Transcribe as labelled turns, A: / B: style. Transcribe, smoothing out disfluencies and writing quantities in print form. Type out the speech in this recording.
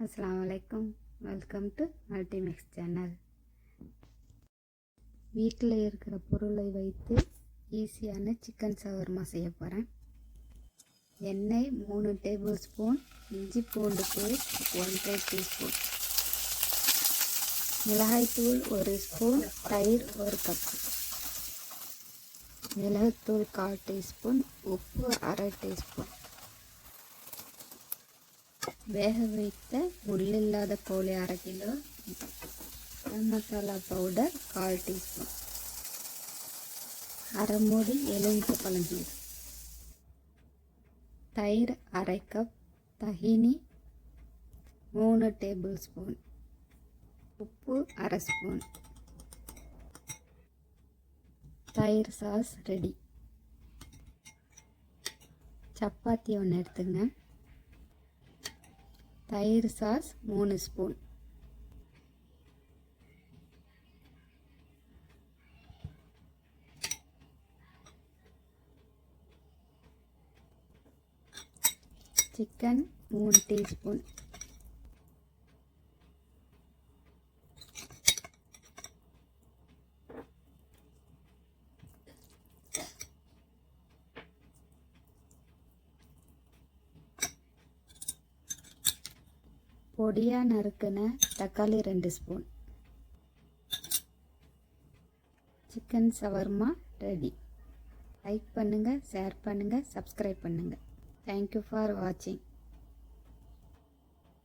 A: அஸ்ஸலாமுஅலைக்கும். Welcome to Multimix channel. வீட்டில் இருக்கிற பொருளை வைத்து ஈஸியான சிக்கன் ஷவர்மா செய்ய போகிறேன். எண்ணெய் 3 டேபிள் ஸ்பூன், இஞ்சி பூண்டு பேஸ்ட் 1/2 டீஸ்பூன், மிளகாய்த்தூள் 1 ஸ்பூன், தயிர் 1 கப்பு, மிளகுத்தூள் 1/4 டீஸ்பூன், உப்பு 1/2 டீஸ்பூன், வேக வைத்த முள்ளில்லாத கோழி 1/2 கிலோ, மசாலா பவுடர் 1/4 டீஸ்பூன், அரை மூடி எலுமிச்சம்பழம் ஜூஸ், தயிர் 1/2 கப், தஹினி 3 டேபிள் ஸ்பூன், உப்பு 1/2 ஸ்பூன். தயிர் சாஸ் ரெடி. சப்பாத்தி ஒன்று எடுத்துங்க. தயிர் சாஸ் 3 ஸ்பூன், சிக்கன் 3 டீஸ்பூன், பொடியாக நறுக்கின தக்காளி 2 spoon. Chicken shawarma ready. Like பண்ணுங்கள், ஷேர் பண்ணுங்கள், சப்ஸ்கிரைப் பண்ணுங்கள். தேங்க்யூ ஃபார் வாட்சிங்.